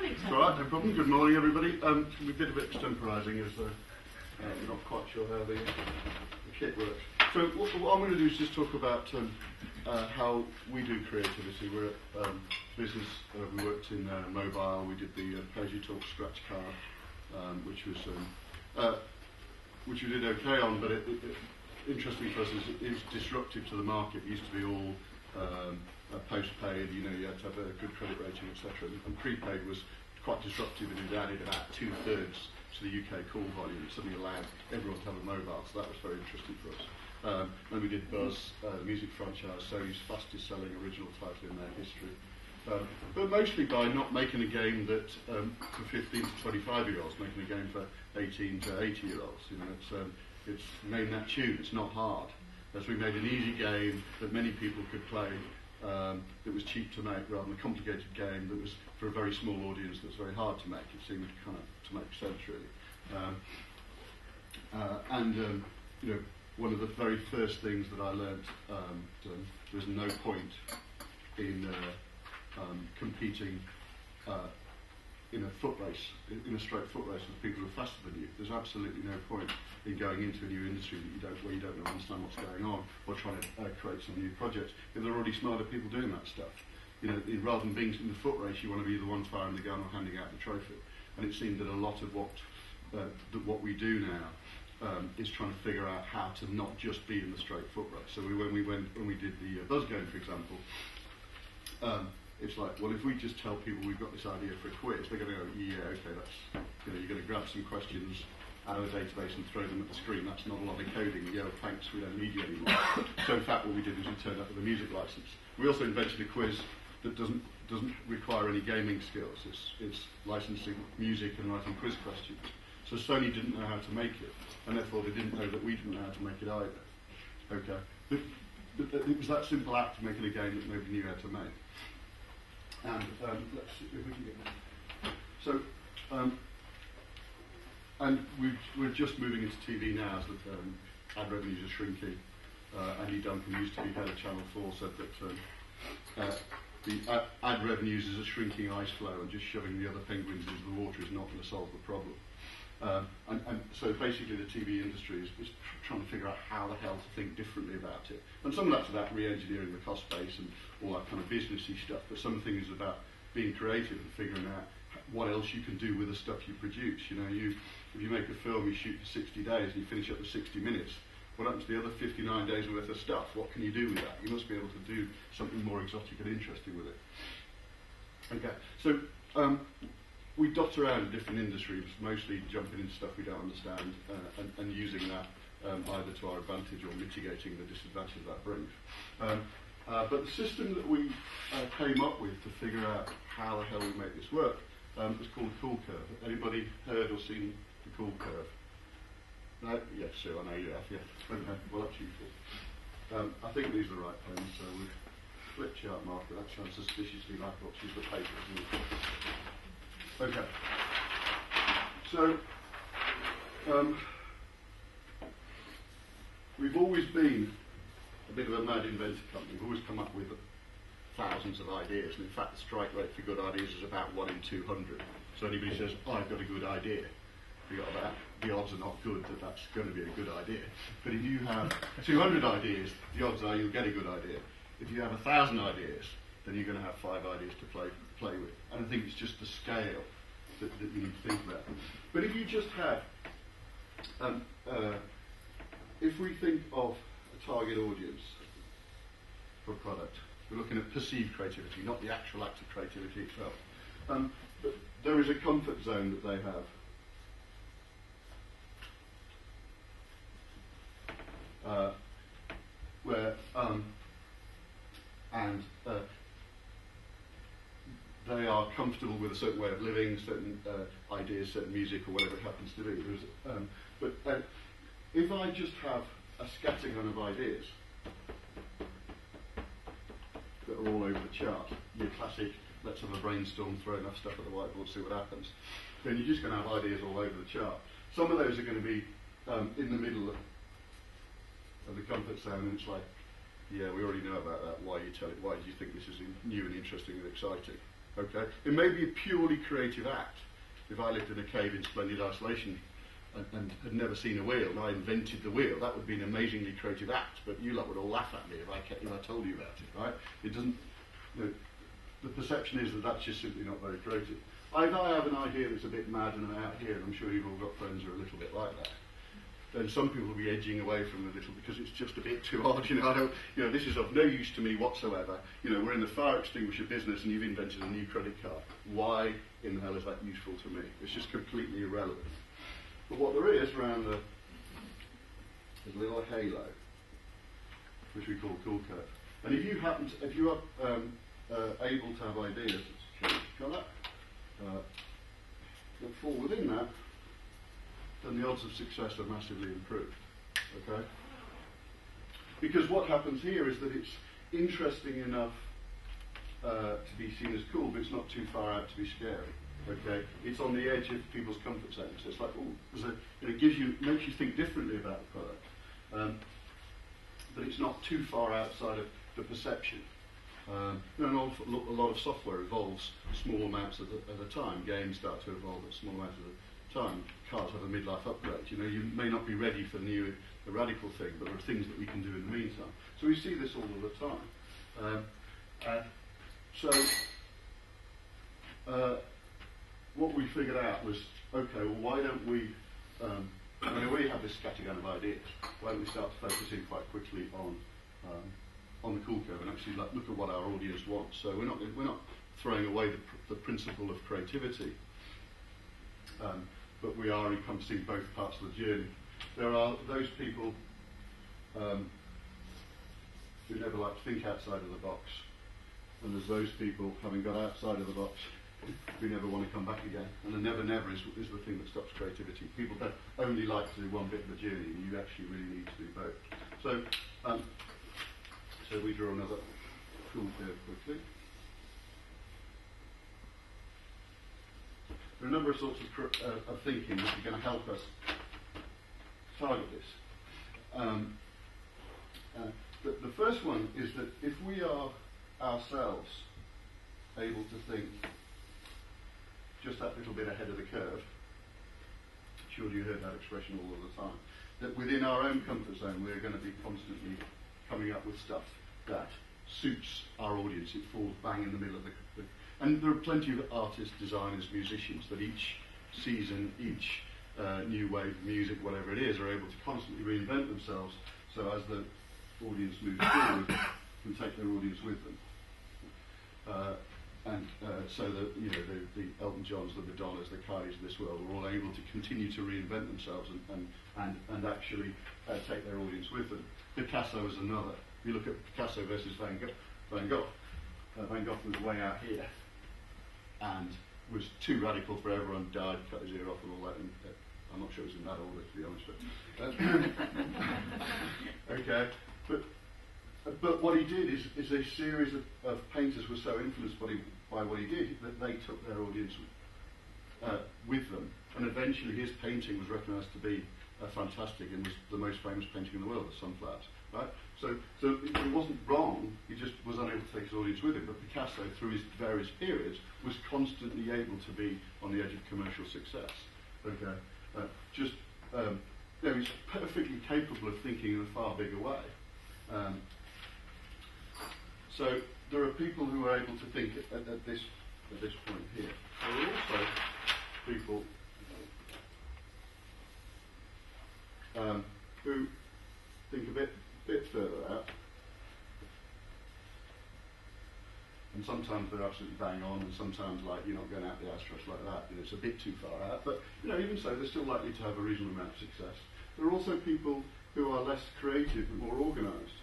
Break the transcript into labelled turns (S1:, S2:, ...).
S1: morning, Toby.
S2: All right, no problem. Good morning, everybody. We did a bit of extemporising as we're not quite sure how the kit works. So what I'm going to do is just talk about how we do creativity. We're at business. We worked in mobile. We did the Page Talk scratch card, which we did okay on, but interesting for us is it's disruptive to the market. It used to be all post-paid, you had to have a good credit rating, etc. And prepaid was quite disruptive, and it added about 2/3 to the UK call volume. It suddenly allowed everyone to have a mobile, so that was very interesting for us. And we did Buzz, the music franchise, Sony's fastest selling original title in their history. But mostly by not making a game that for 15 to 25-year-olds, making a game for 18 to 80-year-olds. It's name that tune. It's not hard. As we made an easy game that many people could play, that was cheap to make, rather than a complicated game that was for a very small audience that's very hard to make. It seemed kind of to make sense, really. One of the very first things that I learnt, there was no point in competing in a foot race, in a straight foot race with people who are faster than you. There's absolutely no point in going into a new industry where you don't understand what's going on, or trying to create some new projects, if there are already smarter people doing that stuff. Rather than being in the foot race, you want to be the one firing the gun or handing out the trophy. And it seemed that a lot of what we do now is trying to figure out how to not just be in the straight foot race. So when we did the Buzz game, for example, it's like, well, if we just tell people we've got this idea for a quiz, they're going to go, yeah, okay, that's, you're going to grab some questions out of the database and throw them at the screen. That's not a lot of coding. Yeah, thanks, we don't need you anymore. So in fact, what we did was we turned up with a music license. We also invented a quiz that doesn't require any gaming skills. It's licensing music and writing quiz questions. So Sony didn't know how to make it, and therefore they didn't know that we didn't know how to make it either. Okay, but it was that simple act of making a game that nobody knew how to make. And let's see if we can get that. So, and we're just moving into TV now, as the ad revenues are shrinking. Andy Duncan, used to be head of Channel 4, said that the ad revenues is a shrinking ice floe, and just shoving the other penguins into the water is not going to solve the problem. And so basically the TV industry is trying to figure out how the hell to think differently about it. And some of that's about re-engineering the cost base and all that kind of businessy stuff, but some things about being creative and figuring out what else you can do with the stuff you produce. If you make a film, you shoot for 60 days and you finish up with 60 minutes. What happens to the other 59 days worth of stuff? What can you do with that? You must be able to do something more exotic and interesting with it. Okay, so we dot around different industries, mostly jumping into stuff we don't understand and using that either to our advantage or mitigating the disadvantage that brings. But the system that we came up with to figure out how the hell we make this work was called the Cool Curve. Anybody heard or seen the Cool Curve? No? Yes, sure, I know you have, yeah. Okay, well, that's useful. I think these are the right pens, so we've flip chart marker. That sounds suspiciously like what's used for paper, isn't it? Okay, so we've always been a bit of a mad inventor company. We've always come up with thousands of ideas, and in fact the strike rate for good ideas is about 1 in 200. So anybody says, oh, I've got a good idea, the odds are not good that that's going to be a good idea. But if you have 200 ideas, the odds are you'll get a good idea. If you have 1,000 ideas, then you're going to have 5 ideas to play with. And I think it's just the scale that you need to think about. But if you just have, if we think of a target audience for a product, we're looking at perceived creativity, not the actual act of creativity itself. But there is a comfort zone that they have. Where they are comfortable with a certain way of living, certain ideas, certain music, or whatever it happens to be. But if I just have a scattergun of ideas that are all over the chart, your classic, let's have a brainstorm, throw enough stuff at the whiteboard, see what happens, then you're just going to have ideas all over the chart. Some of those are going to be in the middle of the comfort zone, and it's like, yeah, we already know about that. Why you tell it? Why do you think this is new and interesting and exciting? Okay? It may be a purely creative act. If I lived in a cave in splendid isolation and had never seen a wheel and I invented the wheel, that would be an amazingly creative act, but you lot would all laugh at me if I told you about it, right? It doesn't, the perception is that that's just simply not very creative. If I have an idea that's a bit mad and I'm out here, and I'm sure you've all got friends who are a little bit like that, then some people will be edging away from it a little because it's just a bit too hard. This is of no use to me whatsoever. We're in the fire extinguisher business and you've invented a new credit card. Why in the hell is that useful to me? It's just completely irrelevant. But what there is around the little halo, which we call cool curve. And if you are able to have ideas that fall within that, then the odds of success are massively improved. Okay? Because what happens here is that it's interesting enough to be seen as cool, but it's not too far out to be scary. Okay? It's on the edge of people's comfort zone. So it's like, it makes you think differently about the product. But it's not too far outside of the perception. A lot of software evolves small amounts at a time. Games start to evolve at small amounts at a time. Cars have a midlife upgrade. You may not be ready for the radical thing, but there are things that we can do in the meantime. So we see this all of the time. What we figured out was, okay, well, why don't we, when we have this scattergun of ideas, why don't we start focusing quite quickly on the cool curve and actually look at what our audience wants. So we're not throwing away the principle of creativity, but we are encompassing both parts of the journey. There are those people who never like to think outside of the box, and there's those people, having got outside of the box, who never want to come back again. And the never never is the thing that stops creativity. People don't only like to do one bit of the journey, and you actually really need to do both. So we draw another cool curve quickly. There are a number of sorts of thinking that are going to help us target this. The first one is that if we are ourselves able to think just that little bit ahead of the curve, surely you heard that expression all of the time, that within our own comfort zone we're going to be constantly coming up with stuff that suits our audience. It falls bang in the middle of the and there are plenty of artists, designers, musicians that each season, each new wave of music, whatever it is, are able to constantly reinvent themselves so as the audience moves forward can take their audience with them. So that the Elton Johns, the Madonnas, the Kylies of this world are all able to continue to reinvent themselves and actually take their audience with them. Picasso is another. If you look at Picasso versus Van Gogh, Van Gogh was way out here and was too radical for everyone, died, cut his ear off and all that. And, I'm not sure it was in that order, to be honest. But okay, but what he did is a series of painters were so influenced by what he did that they took their audience with them, and eventually his painting was recognised to be fantastic and was the most famous painting in the world, the Sunflowers. Right? So it wasn't wrong, he just was unable to take his audience with him. But Picasso, through his various periods, was constantly able to be on the edge of commercial success. Okay, he's perfectly capable of thinking in a far bigger way. So there are people who are able to think at this point here. There are also people who think a bit further out, and sometimes they're absolutely bang on, and sometimes you're not going out the stretch like that. It's a bit too far out, but even so, they're still likely to have a reasonable amount of success. There are also people who are less creative but more organised.